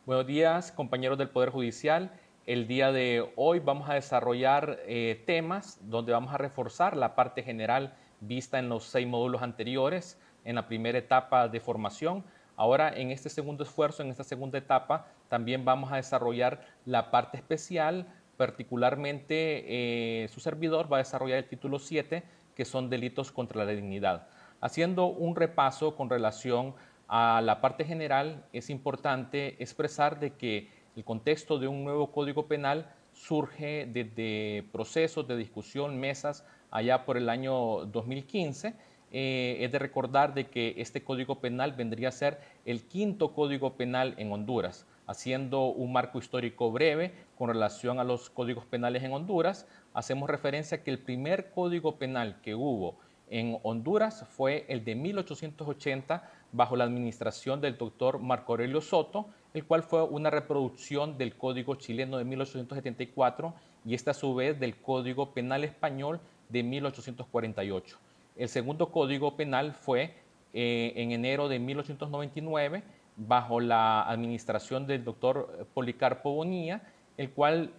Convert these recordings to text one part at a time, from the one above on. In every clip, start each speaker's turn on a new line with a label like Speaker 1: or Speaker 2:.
Speaker 1: Buenos días, compañeros del Poder Judicial. El día de hoy vamos a desarrollar temas donde vamos a reforzar la parte general vista en los 6 módulos anteriores, en la primera etapa de formación. Ahora, en este segundo esfuerzo, en esta segunda etapa, también vamos a desarrollar la parte especial. Particularmente, su servidor va a desarrollar el título 7, que son delitos contra la dignidad. Haciendo un repaso con relación a la parte general, es importante expresar de que el contexto de un nuevo Código Penal surge desde procesos de discusión, mesas, allá por el año 2015. Es de recordar de que este Código Penal vendría a ser el quinto Código Penal en Honduras. Haciendo un marco histórico breve con relación a los códigos penales en Honduras, hacemos referencia a que el primer Código Penal que hubo en Honduras fue el de 1880 bajo la administración del doctor Marco Aurelio Soto, el cual fue una reproducción del Código chileno de 1874 y esta a su vez del Código Penal español de 1848. El segundo Código Penal fue en enero de 1899 bajo la administración del doctor Policarpo Bonilla, el cual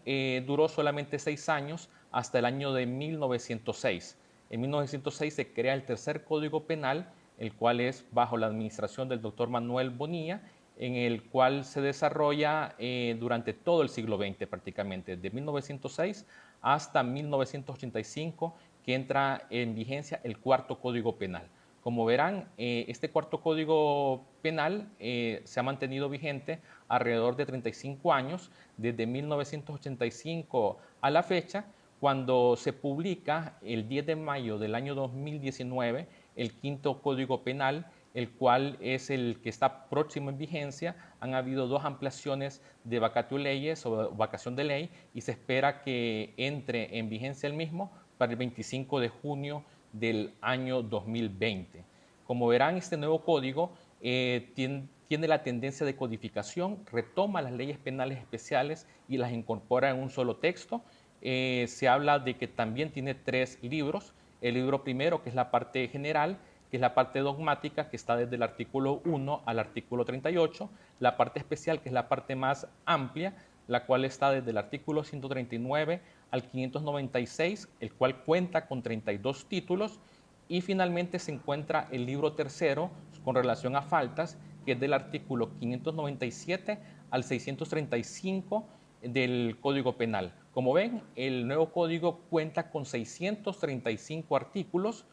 Speaker 1: duró solamente 6 años hasta el año de 1906. En 1906 se crea el tercer Código Penal, el cual es bajo la administración del doctor Manuel Bonilla, en el cual se desarrolla durante todo el siglo XX prácticamente, de 1906 hasta 1985, que entra en vigencia el cuarto Código Penal. Como verán, este cuarto Código Penal se ha mantenido vigente alrededor de 35 años, desde 1985 a la fecha, cuando se publica el 10 de mayo del año 2019 el quinto Código Penal, el cual es el que está próximo en vigencia. Han habido dos ampliaciones de vacatio leyes o vacación de ley y se espera que entre en vigencia el mismo para el 25 de junio del año 2020. Como verán, este nuevo código tiene la tendencia de codificación, retoma las leyes penales especiales y las incorpora en un solo texto. Se habla de que también tiene 3 libros. El libro primero, que es la parte general, que es la parte dogmática, que está desde el artículo 1 al artículo 38. La parte especial, que es la parte más amplia, la cual está desde el artículo 139 al 596, el cual cuenta con 32 títulos. Y finalmente se encuentra el libro tercero con relación a faltas, que es del artículo 597 al 635 del Código Penal. Como ven, el nuevo código cuenta con 635 artículos,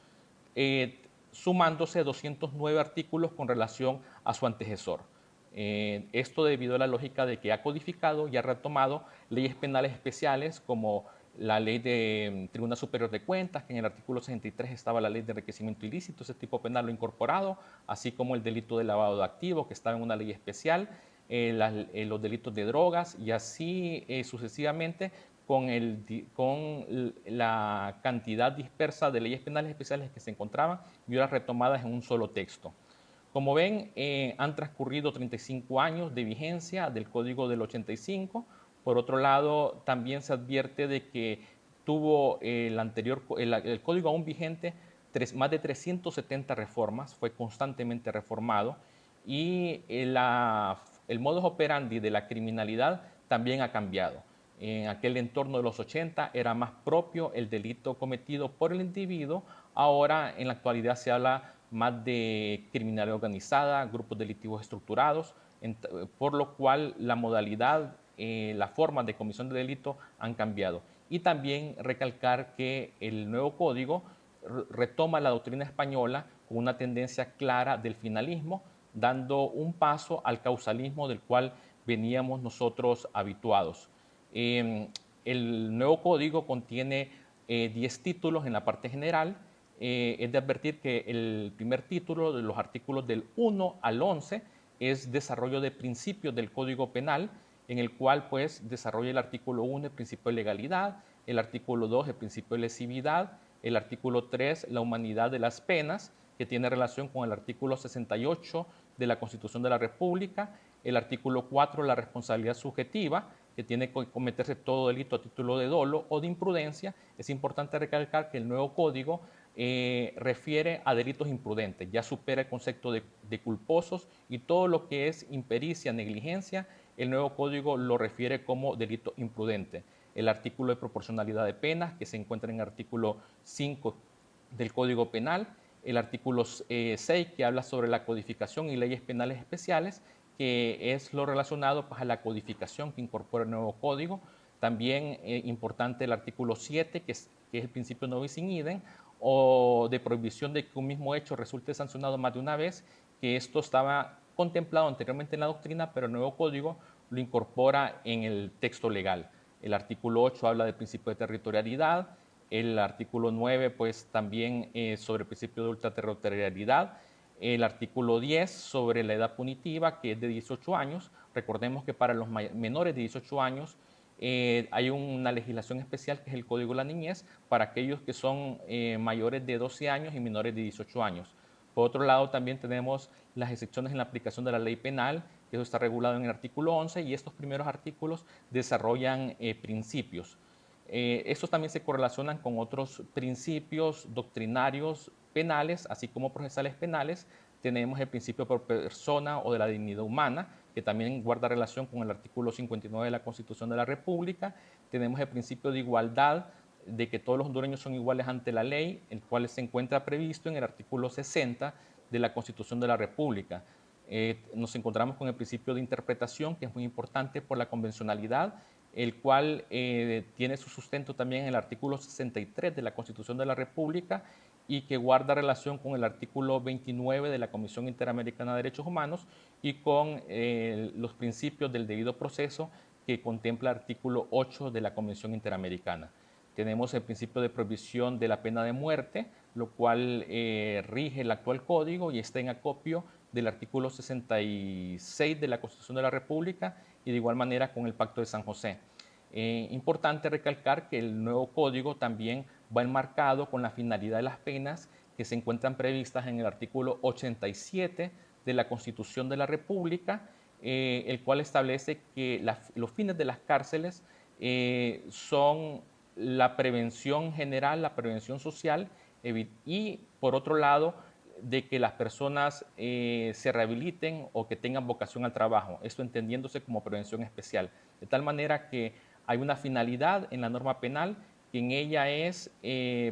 Speaker 1: eh, sumándose 209 artículos con relación a su antecesor. Esto debido a la lógica de que ha codificado y ha retomado leyes penales especiales como la ley de Tribunal Superior de Cuentas, que en el artículo 63 estaba la ley de enriquecimiento ilícito, ese tipo penal lo ha incorporado, así como el delito de lavado de activos, que estaba en una ley especial, los delitos de drogas y así sucesivamente con la cantidad dispersa de leyes penales especiales que se encontraban y ahora retomadas en un solo texto. Como ven, han transcurrido 35 años de vigencia del Código del 85. Por otro lado, también se advierte de que tuvo el Código aún vigente más de 370 reformas, fue constantemente reformado y el modus operandi de la criminalidad también ha cambiado. En aquel entorno de los 80 era más propio el delito cometido por el individuo, ahora en la actualidad se habla más de criminalidad organizada, grupos delictivos estructurados, por lo cual la modalidad, la forma de comisión de delito han cambiado. Y también recalcar que el nuevo código retoma la doctrina española con una tendencia clara del finalismo, dando un paso al causalismo del cual veníamos nosotros habituados. Eh, el nuevo código contiene 10 títulos en la parte general. Es de advertir que el primer título de los artículos del 1 al 11 es desarrollo de principios del Código Penal, en el cual pues desarrolla el artículo 1 el principio de legalidad, el artículo 2 el principio de lesividad, el artículo 3 la humanidad de las penas, que tiene relación con el artículo 68 de la Constitución de la República, el artículo 4 la responsabilidad subjetiva, que tiene que cometerse todo delito a título de dolo o de imprudencia. Es importante recalcar que el nuevo código refiere a delitos imprudentes, ya supera el concepto de culposos y todo lo que es impericia, negligencia, el nuevo código lo refiere como delito imprudente. El artículo de proporcionalidad de penas, que se encuentra en el artículo 5 del Código Penal, el artículo 6, que habla sobre la codificación y leyes penales especiales, que es lo relacionado pues, a la codificación que incorpora el nuevo código. También importante el artículo 7, que es el principio no bis in idem, o de prohibición de que un mismo hecho resulte sancionado más de una vez, que esto estaba contemplado anteriormente en la doctrina, pero el nuevo código lo incorpora en el texto legal. El artículo 8 habla del principio de territorialidad, el artículo 9 pues también sobre el principio de ultraterritorialidad, el artículo 10 sobre la edad punitiva, que es de 18 años. Recordemos que para los menores de 18 años hay una legislación especial que es el Código de la Niñez para aquellos que son mayores de 12 años y menores de 18 años. Por otro lado, también tenemos las excepciones en la aplicación de la ley penal, que eso está regulado en el artículo 11, y estos primeros artículos desarrollan principios. Estos también se correlacionan con otros principios doctrinarios penales, así como procesales penales. Tenemos el principio por persona o de la dignidad humana, que también guarda relación con el artículo 59 de la Constitución de la República. Tenemos el principio de igualdad, de que todos los hondureños son iguales ante la ley, el cual se encuentra previsto en el artículo 60 de la Constitución de la República. Nos encontramos con el principio de interpretación, que es muy importante por la convencionalidad, el cual tiene su sustento también en el artículo 63 de la Constitución de la República y que guarda relación con el artículo 29 de la Comisión Interamericana de Derechos Humanos y con los principios del debido proceso que contempla el artículo 8 de la Convención Interamericana. Tenemos el principio de prohibición de la pena de muerte, lo cual rige el actual código y está en acopio del artículo 66 de la Constitución de la República y de igual manera con el Pacto de San José. Importante recalcar que el nuevo código también va enmarcado con la finalidad de las penas que se encuentran previstas en el artículo 87 de la Constitución de la República, el cual establece que los fines de las cárceles son la prevención general, la prevención social y, por otro lado, de que las personas se rehabiliten o que tengan vocación al trabajo, esto entendiéndose como prevención especial, de tal manera que hay una finalidad en la norma penal que en ella es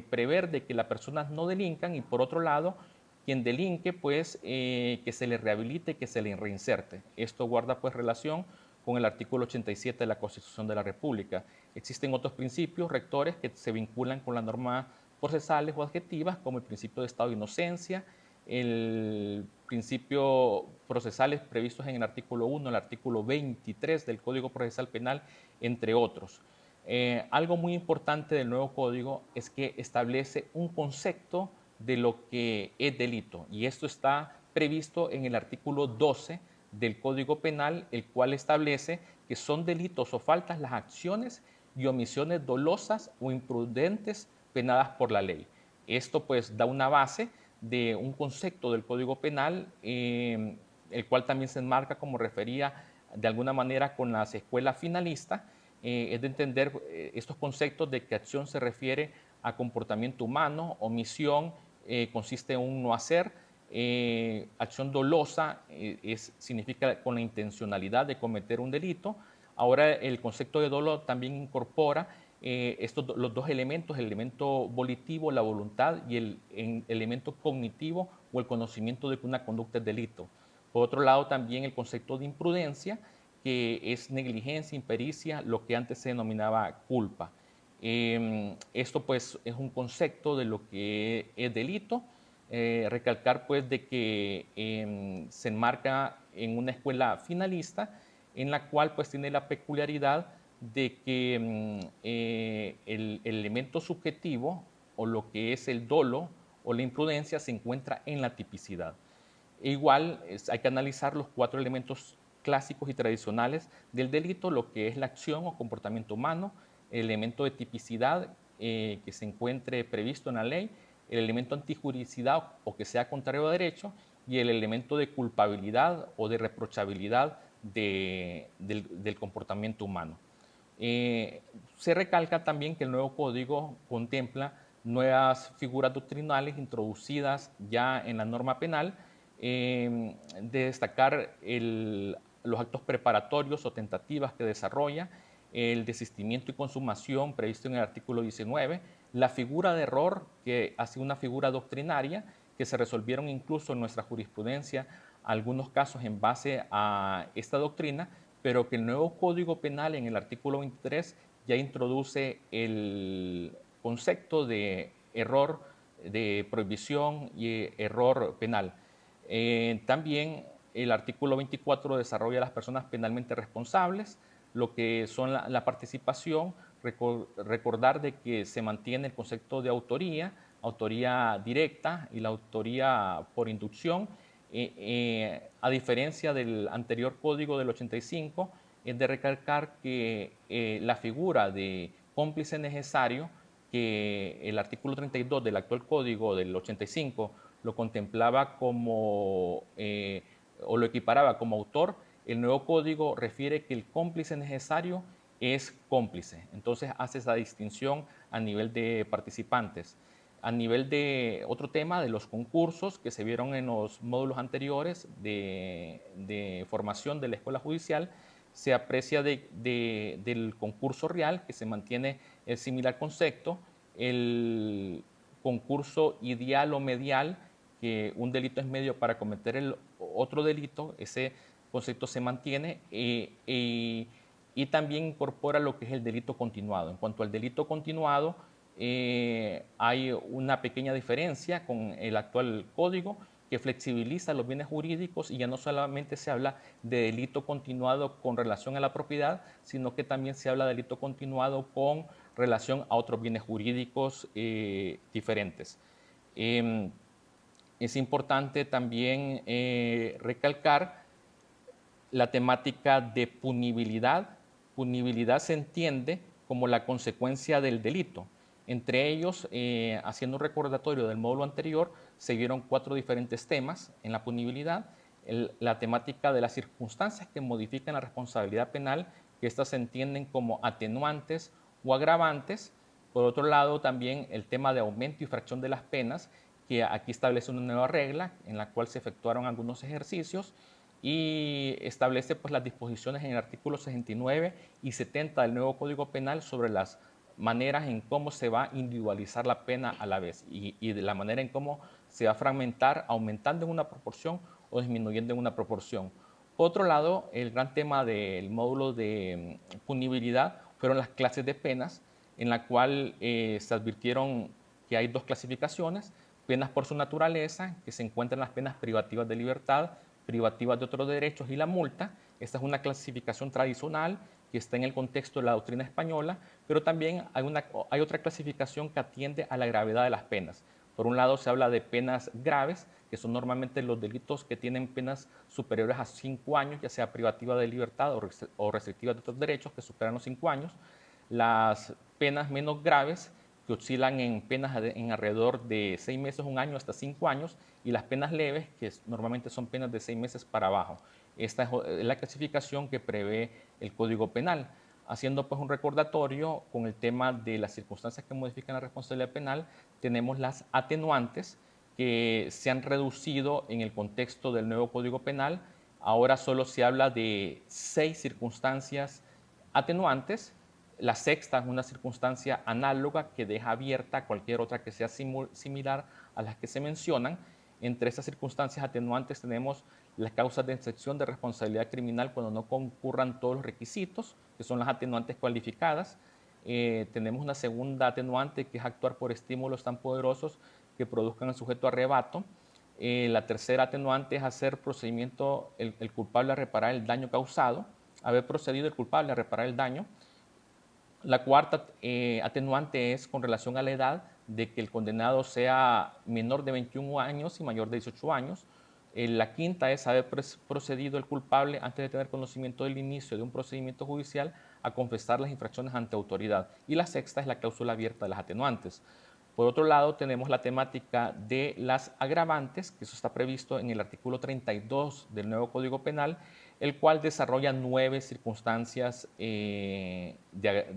Speaker 1: prever de que las personas no delincan y, por otro lado, quien delinque, pues que se le rehabilite, que se le reinserte. Esto guarda pues relación con el artículo 87 de la Constitución de la República. Existen otros principios rectores que se vinculan con las normas procesales o adjetivas, como el principio de estado de inocencia, el principio procesales previstos en el artículo 1, el artículo 23 del Código Procesal Penal, entre otros. Algo muy importante del nuevo código es que establece un concepto de lo que es delito, y esto está previsto en el artículo 12 del Código Penal, el cual establece que son delitos o faltas las acciones y omisiones dolosas o imprudentes penadas por la ley. Esto pues da una base de un concepto del Código Penal, el cual también se enmarca, como refería de alguna manera, con las escuelas finalistas, es de entender estos conceptos de que acción se refiere a comportamiento humano, omisión consiste en un no hacer, acción dolosa significa con la intencionalidad de cometer un delito. Ahora el concepto de dolo también incorpora los dos elementos, el elemento volitivo, la voluntad, y el elemento cognitivo o el conocimiento de que una conducta es delito. Por otro lado, también el concepto de imprudencia, que es negligencia, impericia, lo que antes se denominaba culpa. Esto pues es un concepto de lo que es delito. Recalcar pues de que se enmarca en una escuela finalista en la cual pues tiene la peculiaridad de que el elemento subjetivo o lo que es el dolo o la imprudencia se encuentra en la tipicidad. E igual hay que analizar los cuatro elementos clásicos y tradicionales del delito, lo que es la acción o comportamiento humano, el elemento de tipicidad que se encuentre previsto en la ley, el elemento antijuricidad o que sea contrario a derecho y el elemento de culpabilidad o de reprochabilidad del comportamiento humano. Se recalca también que el nuevo código contempla nuevas figuras doctrinales introducidas ya en la norma penal, de destacar los actos preparatorios o tentativas que desarrolla, el desistimiento y consumación previsto en el artículo 19, la figura de error, que ha sido una figura doctrinaria, que se resolvieron incluso en nuestra jurisprudencia algunos casos en base a esta doctrina, pero que el nuevo Código Penal en el artículo 23 ya introduce el concepto de error de prohibición y error penal. También el artículo 24 desarrolla las personas penalmente responsables, lo que son la participación, recordar de que se mantiene el concepto de autoría directa y la autoría por inducción, a diferencia del anterior código del 85, es de recalcar que la figura de cómplice necesario, que el artículo 32 del actual código del 85 lo contemplaba como, o lo equiparaba como autor, el nuevo código refiere que el cómplice necesario es cómplice. Entonces hace esa distinción a nivel de participantes. A nivel de otro tema, de los concursos que se vieron en los módulos anteriores de formación de la Escuela Judicial, se aprecia del concurso real, que se mantiene el similar concepto, el concurso ideal o medial, que un delito es medio para cometer el otro delito, ese concepto se mantiene, y también incorpora lo que es el delito continuado. En cuanto al delito continuado, hay una pequeña diferencia con el actual código, que flexibiliza los bienes jurídicos y ya no solamente se habla de delito continuado con relación a la propiedad, sino que también se habla de delito continuado con relación a otros bienes jurídicos diferentes. Es importante también recalcar la temática de punibilidad. Punibilidad se entiende como la consecuencia del delito. Entre ellos, haciendo un recordatorio del módulo anterior, se vieron 4 diferentes temas en la punibilidad. La temática de las circunstancias que modifican la responsabilidad penal, que estas se entienden como atenuantes o agravantes. Por otro lado, también el tema de aumento y fracción de las penas, que aquí establece una nueva regla en la cual se efectuaron algunos ejercicios y establece pues, las disposiciones en el artículo 69 y 70 del nuevo Código Penal sobre las maneras en cómo se va a individualizar la pena a la vez y de la manera en cómo se va a fragmentar, aumentando en una proporción o disminuyendo en una proporción. Por otro lado, el gran tema del módulo de punibilidad fueron las clases de penas, en la cual se advirtieron que hay 2 clasificaciones: penas por su naturaleza, que se encuentran las penas privativas de libertad, privativas de otros derechos y la multa. Esta es una clasificación tradicional que está en el contexto de la doctrina española, pero también hay otra clasificación que atiende a la gravedad de las penas. Por un lado se habla de penas graves, que son normalmente los delitos que tienen penas superiores a 5 años, ya sea privativa de libertad o restrictiva de otros derechos que superan los 5 años. Las penas menos graves, que oscilan en penas en alrededor de 6 meses, 1 año, hasta 5 años, y las penas leves, que normalmente son penas de 6 meses para abajo. Esta es la clasificación que prevé el Código Penal, haciendo pues un recordatorio con el tema de las circunstancias que modifican la responsabilidad penal. Tenemos las atenuantes, que se han reducido en el contexto del nuevo Código Penal. Ahora solo se habla de 6 circunstancias atenuantes. La sexta es una circunstancia análoga que deja abierta cualquier otra que sea similar a las que se mencionan. Entre estas circunstancias atenuantes tenemos las causas de excepción de responsabilidad criminal cuando no concurran todos los requisitos, que son las atenuantes cualificadas. Tenemos una segunda atenuante, que es actuar por estímulos tan poderosos que produzcan al sujeto arrebato. La tercera atenuante es hacer procedimiento el culpable a reparar el daño causado, haber procedido el culpable a reparar el daño. La cuarta atenuante es con relación a la edad, de que el condenado sea menor de 21 años y mayor de 18 años. La quinta es haber procedido el culpable, antes de tener conocimiento del inicio de un procedimiento judicial, a confesar las infracciones ante autoridad. Y la sexta es la cláusula abierta de las atenuantes. Por otro lado, tenemos la temática de las agravantes, que eso está previsto en el artículo 32 del nuevo Código Penal, el cual desarrolla 9 circunstancias de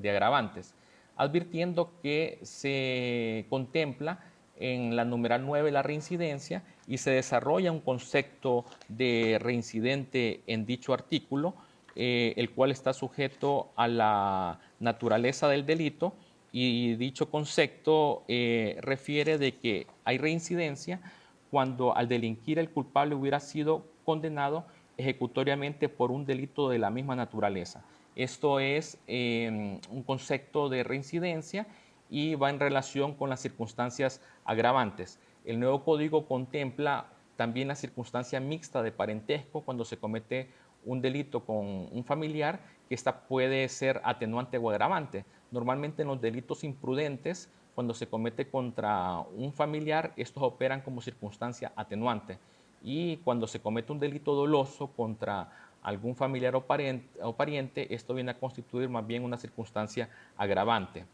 Speaker 1: agravantes. advirtiendo que se contempla en la numeral 9 la reincidencia y se desarrolla un concepto de reincidente en dicho artículo, el cual está sujeto a la naturaleza del delito, y dicho concepto refiere de que hay reincidencia cuando al delinquir el culpable hubiera sido condenado ejecutoriamente por un delito de la misma naturaleza. Esto es un concepto de reincidencia y va en relación con las circunstancias agravantes. El nuevo código contempla también la circunstancia mixta de parentesco cuando se comete un delito con un familiar, que esta puede ser atenuante o agravante. Normalmente en los delitos imprudentes, cuando se comete contra un familiar, estos operan como circunstancia atenuante. Y cuando se comete un delito doloso contra algún familiar o pariente, esto viene a constituir más bien una circunstancia agravante.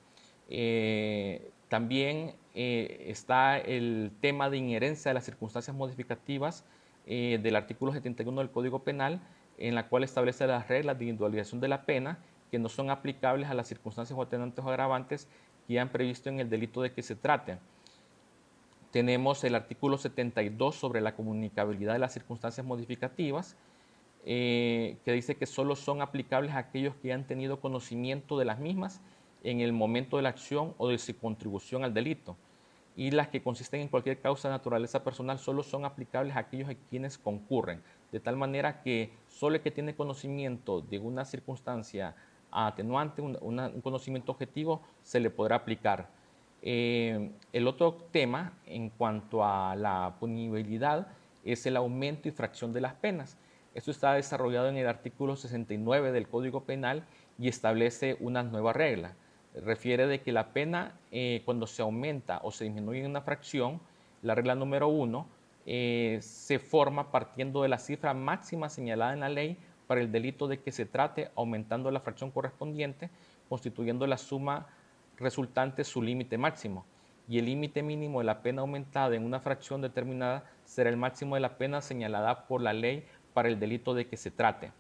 Speaker 1: También está el tema de inherencia de las circunstancias modificativas del artículo 71 del Código Penal, en la cual establece las reglas de individualización de la pena que no son aplicables a las circunstancias o atenuantes o agravantes que ya han previsto en el delito de que se trate. Tenemos el artículo 72 sobre la comunicabilidad de las circunstancias modificativas, que dice que solo son aplicables a aquellos que han tenido conocimiento de las mismas en el momento de la acción o de su contribución al delito. Y las que consisten en cualquier causa de naturaleza personal solo son aplicables a aquellos a quienes concurren. De tal manera que solo el que tiene conocimiento de una circunstancia atenuante, un conocimiento objetivo, se le podrá aplicar. El otro tema en cuanto a la punibilidad es el aumento y fracción de las penas. Esto está desarrollado en el artículo 69 del Código Penal y establece una nueva regla. Refiere de que la pena, cuando se aumenta o se disminuye en una fracción, la regla número 1 se forma partiendo de la cifra máxima señalada en la ley para el delito de que se trate, aumentando la fracción correspondiente, constituyendo la suma resultante su límite máximo. Y el límite mínimo de la pena aumentada en una fracción determinada será el máximo de la pena señalada por la ley para el delito de que se trate.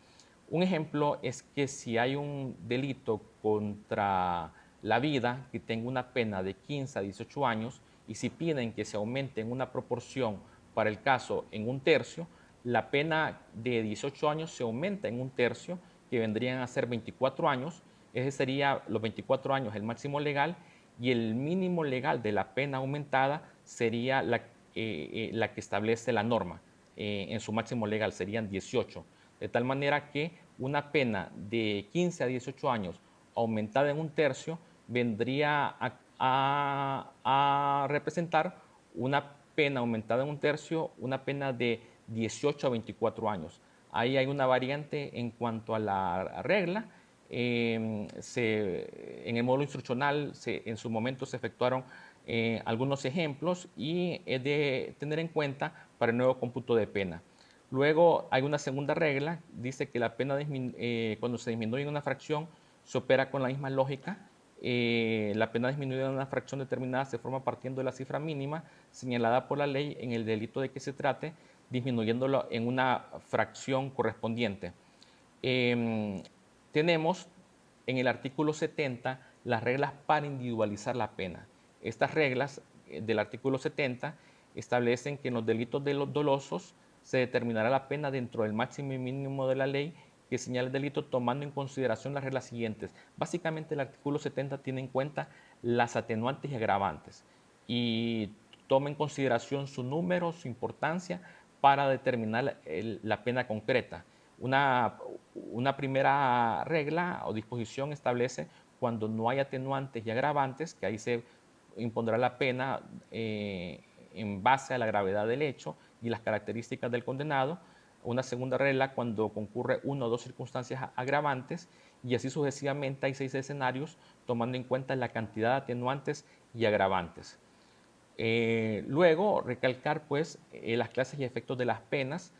Speaker 1: Un ejemplo es que si hay un delito contra la vida que tenga una pena de 15 a 18 años y si piden que se aumente en una proporción para el caso en un tercio, la pena de 18 años se aumenta en un tercio, que vendrían a ser 24 años. Ese sería los 24 años el máximo legal, y el mínimo legal de la pena aumentada sería la que establece la norma. En su máximo legal serían 18. De tal manera que una pena de 15 a 18 años aumentada en un tercio vendría a representar una pena aumentada en un tercio, una pena de 18 a 24 años. Ahí hay una variante en cuanto a la regla. En el módulo instruccional en su momento se efectuaron algunos ejemplos y es de tener en cuenta para el nuevo cómputo de pena. Luego hay una segunda regla, dice que la pena cuando se disminuye en una fracción se opera con la misma lógica. La pena disminuida en una fracción determinada se forma partiendo de la cifra mínima señalada por la ley en el delito de que se trate, disminuyéndolo en una fracción correspondiente. Tenemos en el artículo 70 las reglas para individualizar la pena. Estas reglas del artículo 70 establecen que en los delitos de los dolosos se determinará la pena dentro del máximo y mínimo de la ley que señala el delito, tomando en consideración las reglas siguientes. Básicamente el artículo 70 tiene en cuenta las atenuantes y agravantes y toma en consideración su número, su importancia para determinar la pena concreta. Una primera regla o disposición establece cuando no hay atenuantes y agravantes, que ahí se impondrá la pena en base a la gravedad del hecho y las características del condenado. Una segunda regla cuando concurre una o dos circunstancias agravantes, y así sucesivamente hay 6 escenarios tomando en cuenta la cantidad de atenuantes y agravantes. Luego, recalcar pues las clases y efectos de las penas.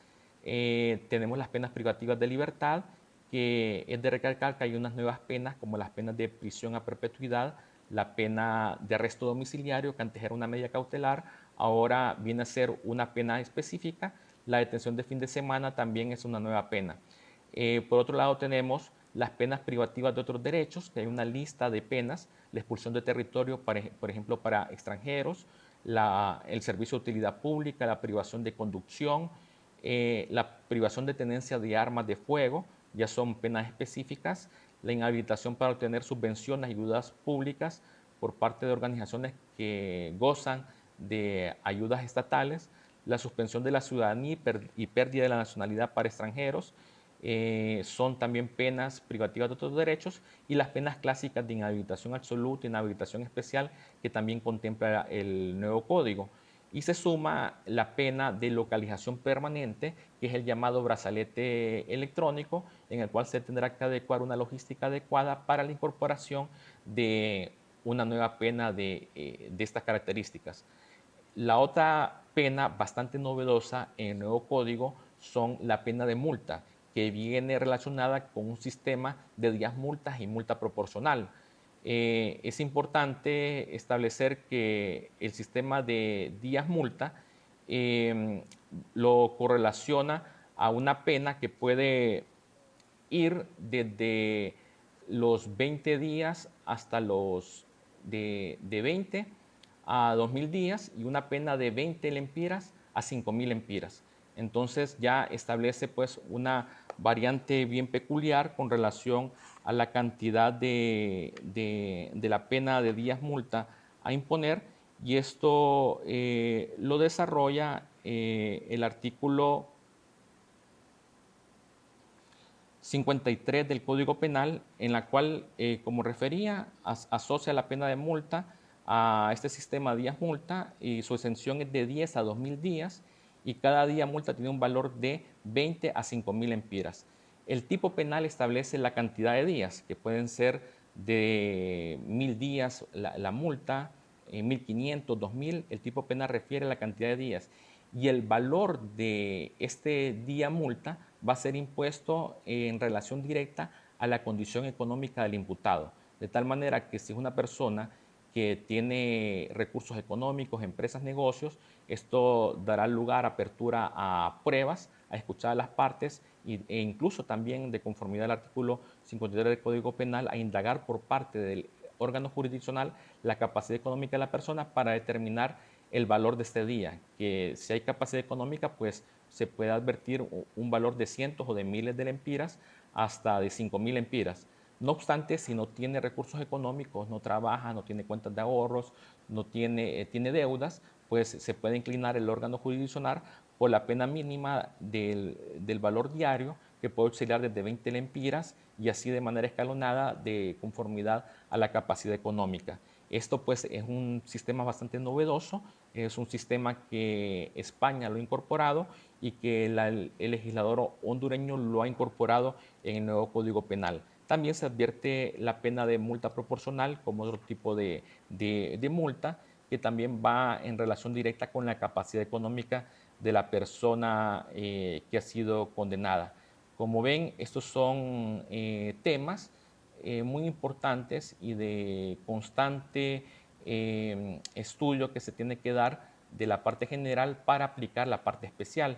Speaker 1: Tenemos las penas privativas de libertad, que es de recalcar que hay unas nuevas penas como las penas de prisión a perpetuidad, la pena de arresto domiciliario, que antes era una medida cautelar, ahora viene a ser una pena específica. La detención de fin de semana también es una nueva pena. Por otro lado tenemos las penas privativas de otros derechos, que hay una lista de penas, la expulsión de territorio, por ejemplo, para extranjeros, el servicio de utilidad pública, la privación de conducción, la privación de tenencia de armas de fuego, ya son penas específicas, la inhabilitación para obtener subvenciones y ayudas públicas por parte de organizaciones que gozan de ayudas estatales, la suspensión de la ciudadanía y pérdida de la nacionalidad para extranjeros, son también penas privativas de otros derechos, y las penas clásicas de inhabilitación absoluta, inhabilitación especial, que también contempla el nuevo código. Y se suma la pena de localización permanente, que es el llamado brazalete electrónico, en el cual se tendrá que adecuar una logística adecuada para la incorporación de una nueva pena de estas características. La otra pena bastante novedosa en el nuevo código son la pena de multa, que viene relacionada con un sistema de días multas y multa proporcional. Es importante establecer que el sistema de días multa lo correlaciona a una pena que puede ir desde los 20 días hasta los de 20 a 2.000 días, y una pena de 20 lempiras a 5.000 lempiras. Entonces ya establece pues una variante bien peculiar con relación a la cantidad de la pena de días multa a imponer, y esto lo desarrolla el artículo 53 del Código Penal, en la cual, como refería, asocia la pena de multa a este sistema de días multa, y su exención es de 10 a 2.000 días, y cada día multa tiene un valor de 20 a 5.000 empiras. El tipo penal establece la cantidad de días, que pueden ser de 1.000 días la multa, 1.500, 2.000. El tipo penal refiere a la cantidad de días, y el valor de este día multa va a ser impuesto en relación directa a la condición económica del imputado. De tal manera que si es una persona que tiene recursos económicos, empresas, negocios, esto dará lugar a apertura a pruebas, a escuchar a las partes, e incluso también, de conformidad al artículo 53 del Código Penal, a indagar por parte del órgano jurisdiccional la capacidad económica de la persona para determinar el valor de este día, que si hay capacidad económica, pues se puede advertir un valor de cientos o de miles de lempiras hasta de 5.000 lempiras. No obstante, si no tiene recursos económicos, no trabaja, no tiene cuentas de ahorros, no tiene, tiene deudas, pues se puede inclinar el órgano jurisdiccional por la pena mínima del valor diario, que puede oscilar desde 20 lempiras, y así de manera escalonada de conformidad a la capacidad económica. Esto pues es un sistema bastante novedoso, es un sistema que España lo ha incorporado, y que el legislador hondureño lo ha incorporado en el nuevo Código Penal. También se advierte la pena de multa proporcional como otro tipo de multa, que también va en relación directa con la capacidad económica de la persona que ha sido condenada. Como ven, estos son temas muy importantes y de constante estudio que se tiene que dar de la parte general para aplicar la parte especial.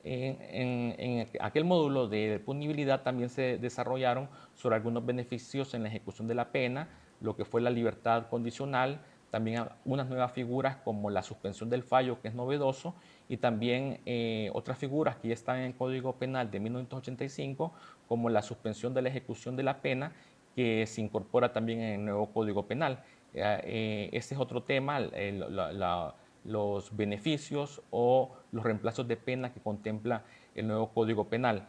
Speaker 1: En aquel módulo de punibilidad también se desarrollaron sobre algunos beneficios en la ejecución de la pena, lo que fue la libertad condicional, también unas nuevas figuras como la suspensión del fallo, que es novedoso, y también otras figuras que ya están en el Código Penal de 1985, como la suspensión de la ejecución de la pena, que se incorpora también en el nuevo Código Penal. Ese es otro tema, los beneficios o los reemplazos de pena que contempla el nuevo Código Penal.